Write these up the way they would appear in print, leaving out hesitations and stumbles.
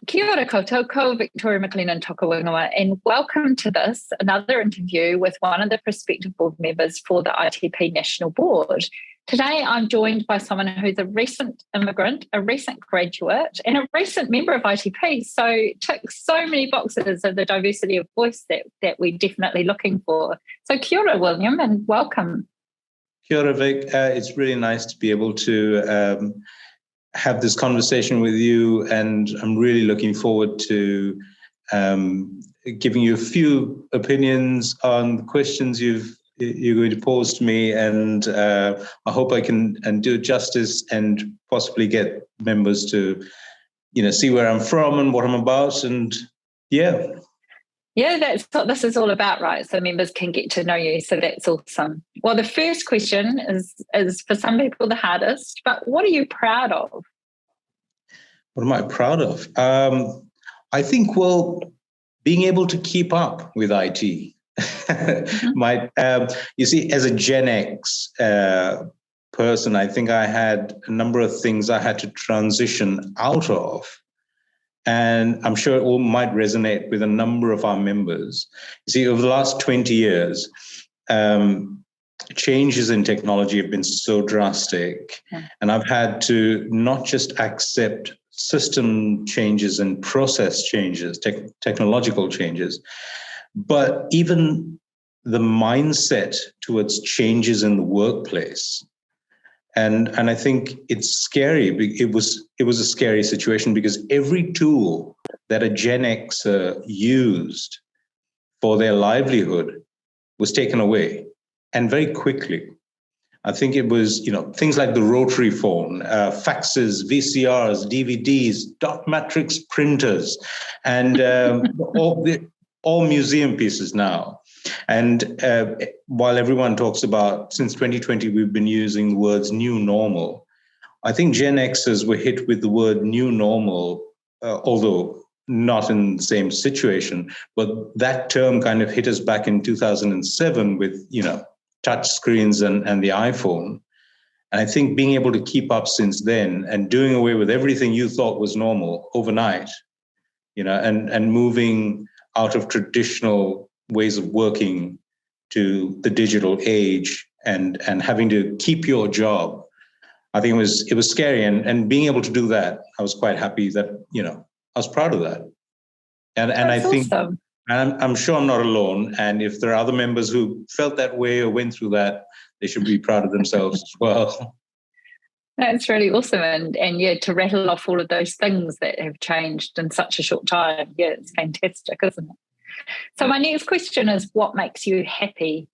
Kia ora koutou, ko Victoria McLennan toka wingawa, and welcome to another interview with one of the prospective board members for the ITP National Board. Today, I'm joined by someone who's a recent immigrant, a recent graduate, and a recent member of ITP, so ticks so many boxes of the diversity of voice that we're definitely looking for. So kia ora, William, and welcome. Kia ora, Vic. It's really nice to be able to have this conversation with you, and I'm really looking forward to giving you a few opinions on the questions you're going to pose to me, and I hope I can do it justice and possibly get members to, see where I'm from and what I'm about, and yeah. Yeah, that's what this is all about, right? So members can get to know you. So that's awesome. Well, the first question is for some people the hardest, but what are you proud of? What am I proud of? I think, being able to keep up with IT. You see, as a Gen X person, I think I had a number of things I had to transition out of. And I'm sure it all might resonate with a number of our members. You see, over the last 20 years, changes in technology have been so drastic. Yeah. And I've had to not just accept system changes and process changes, technological changes, but even the mindset towards changes in the workplace. And I think it's scary. It was a scary situation because every tool that a Gen Xer used for their livelihood was taken away, and very quickly. I think it was, things like the rotary phone, faxes, VCRs, DVDs, dot matrix printers, and all museum pieces now. And while everyone talks about, since 2020, we've been using the words new normal, I think Gen Xers were hit with the word new normal, although not in the same situation, but that term kind of hit us back in 2007 with, touch screens and the iPhone. And I think being able to keep up since then and doing away with everything you thought was normal overnight, and moving out of traditional ways of working to the digital age and having to keep your job, I think it was scary. And being able to do that, I was quite happy that, I was proud of that. And I think, awesome. And I'm sure I'm not alone. And if there are other members who felt that way or went through that, they should be proud of themselves as well. That's really awesome. And yeah, to rattle off all of those things that have changed in such a short time. Yeah, it's fantastic, isn't it? So my next question is, what makes you happy?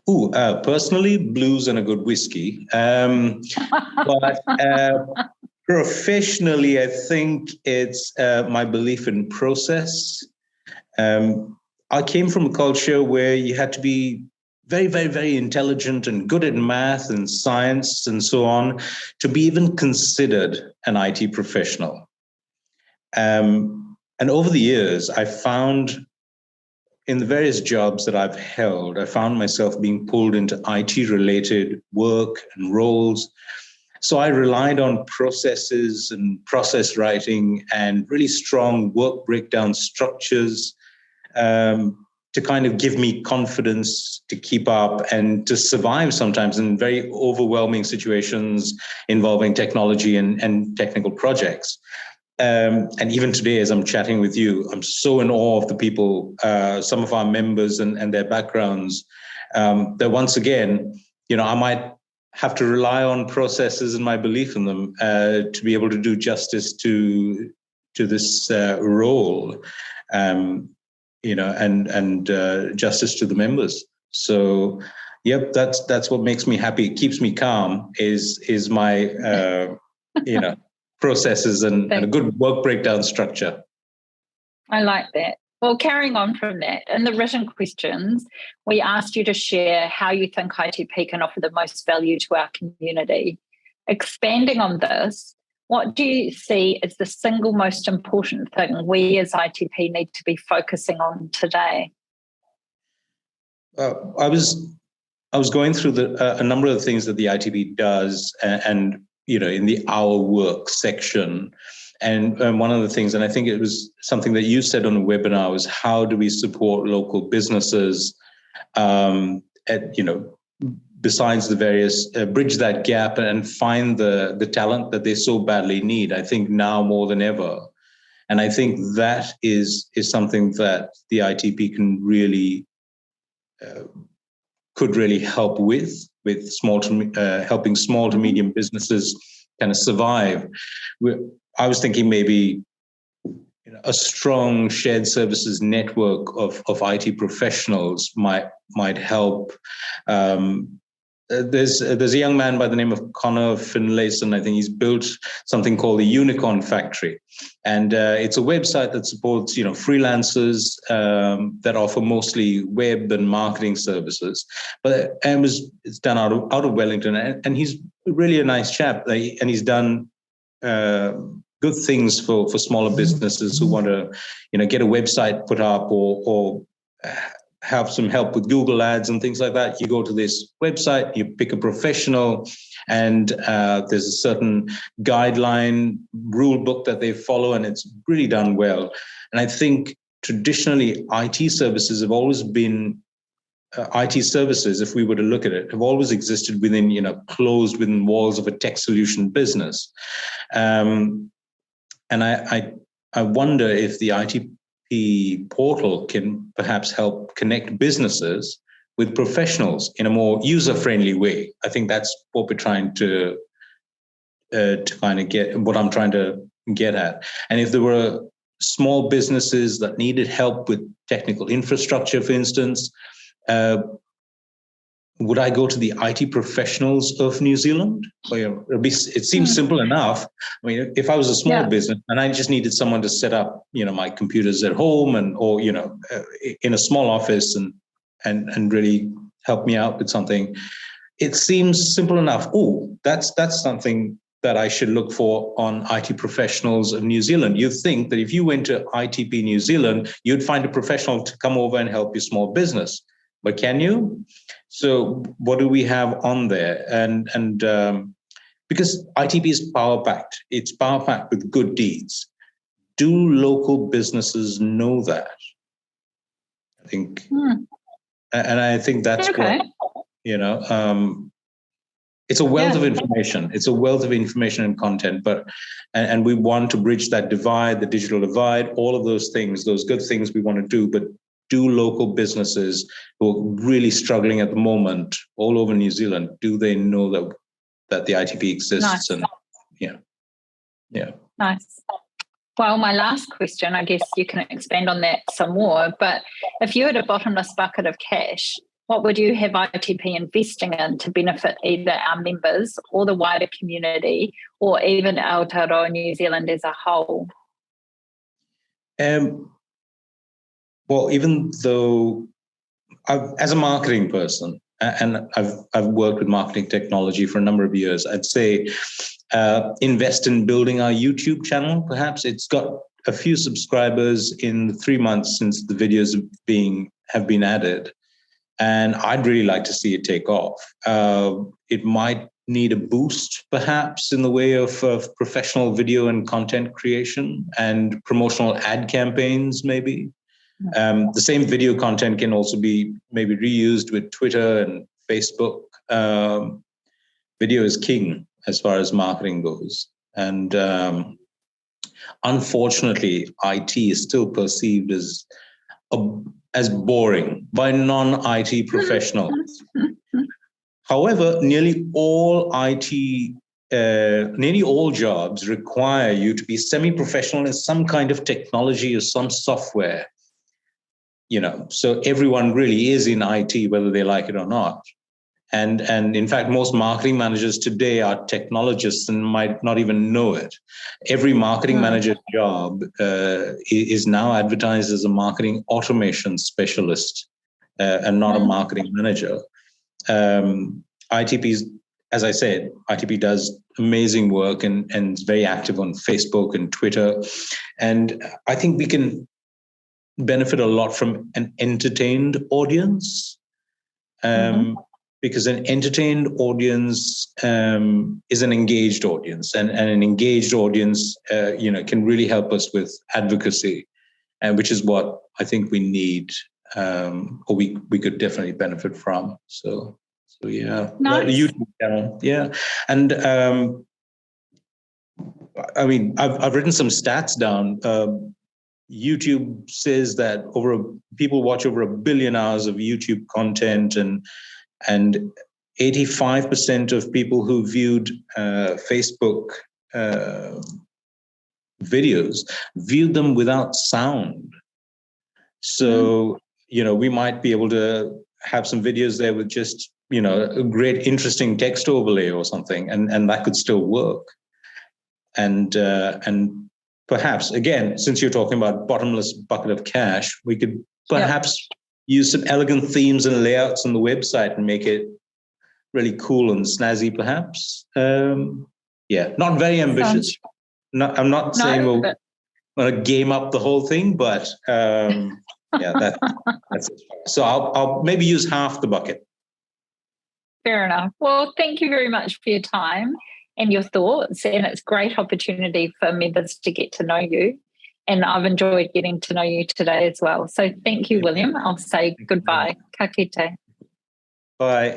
Personally, blues and a good whiskey. But professionally, I think it's my belief in process. I came from a culture where you had to be very, very, very intelligent and good at math and science and so on to be even considered an IT professional. And over the years, I found in the various jobs that I've held, I found myself being pulled into IT-related work and roles. So I relied on processes and process writing and really strong work breakdown structures to kind of give me confidence to keep up and to survive sometimes in very overwhelming situations involving technology and technical projects. And even today, as I'm chatting with you, I'm so in awe of the people, some of our members and their backgrounds, that once again, I might have to rely on processes and my belief in them to be able to do justice to this role, and justice to the members. So, yep, that's what makes me happy. It keeps me calm. Is my processes and a good work breakdown structure. I like that. Well, carrying on from that, in the written questions, we asked you to share how you think ITP can offer the most value to our community. Expanding on this, what do you see as the single most important thing we as ITP need to be focusing on today? I was going through a number of the things that the ITP does, and in the Our Work section, And one of the things, and I think it was something that you said on the webinar, was how do we support local businesses besides the various, bridge that gap and find the talent that they so badly need, I think now more than ever. And I think that is something that the ITP can really, could really help with helping small to medium businesses kind of survive. I was thinking maybe a strong shared services network of IT professionals might help. There's a young man by the name of Connor Finlayson. I think he's built something called the Unicorn Factory, and it's a website that supports freelancers that offer mostly web and marketing services. But it's done out of Wellington, and he's really a nice chap, and he's done good things for smaller businesses who want to get a website put up or have some help with Google ads and things like that. You go to this website, you pick a professional, and there's a certain guideline rule book that they follow, and it's really done well. And I think traditionally IT services have always been IT services, if we were to look at it, have always existed within, closed within walls of a tech solution business. And I wonder if the ITP portal can perhaps help connect businesses with professionals in a more user-friendly way. I think that's what we're trying to kind of get, what I'm trying to get at. And if there were small businesses that needed help with technical infrastructure, for instance, would I go to the IT professionals of New Zealand? It seems simple enough. I mean, if I was a small business and I just needed someone to set up, my computers at home or in a small office and really help me out with something, it seems simple enough. Oh, that's something that I should look for on IT professionals of New Zealand. You'd think that if you went to ITP New Zealand, you'd find a professional to come over and help your small business. But can you? So what do we have on there? And because ITP is power packed, it's power packed with good deeds. Do local businesses know that? I think, and I think that's okay. It's a wealth of information. It's a wealth of information and content, and we want to bridge that divide, the digital divide, all of those things, those good things we want to do, but do local businesses who are really struggling at the moment all over New Zealand, do they know that the ITP exists? Nice. And yeah. Nice. Well, my last question, I guess you can expand on that some more, but if you had a bottomless bucket of cash, what would you have ITP investing in to benefit either our members or the wider community or even Aotearoa New Zealand as a whole? Well, even though as a marketing person, and I've worked with marketing technology for a number of years, I'd say invest in building our YouTube channel. Perhaps it's got a few subscribers in the 3 months since the videos have been added, and I'd really like to see it take off. It might need a boost, perhaps, in the way of professional video and content creation and promotional ad campaigns, maybe. The same video content can also be maybe reused with Twitter and Facebook. Video is king as far as marketing goes. And unfortunately, IT is still perceived as boring by non-IT professionals. However, nearly all jobs require you to be semi-professional in some kind of technology or some software. So everyone really is in IT, whether they like it or not. And in fact, most marketing managers today are technologists and might not even know it. Every marketing manager job is now advertised as a marketing automation specialist and not a marketing manager. ITP's, as I said, ITP does amazing work and is very active on Facebook and Twitter. And I think we can benefit a lot from an entertained audience. because an entertained audience is an engaged audience, and an engaged audience, can really help us with advocacy, and which is what I think we need, or we could definitely benefit from. So yeah, Nice. the YouTube channel, yeah, and I mean, I've written some stats down. YouTube says that people watch over 1 billion hours of YouTube content, and 85% of people who viewed Facebook videos viewed them without sound. So, we might be able to have some videos there with just, a great, interesting text overlay or something, and that could still work. And perhaps, again, since you're talking about bottomless bucket of cash, we could perhaps use some elegant themes and layouts on the website and make it really cool and snazzy, perhaps. Not very ambitious. I'm not saying we'll going to game up the whole thing, but that's it. So I'll maybe use half the bucket. Fair enough. Well, thank you very much for your time and your thoughts, and it's a great opportunity for members to get to know you, and I've enjoyed getting to know you today as well. So thank you, William. I'll say goodbye. Ka kite. Bye.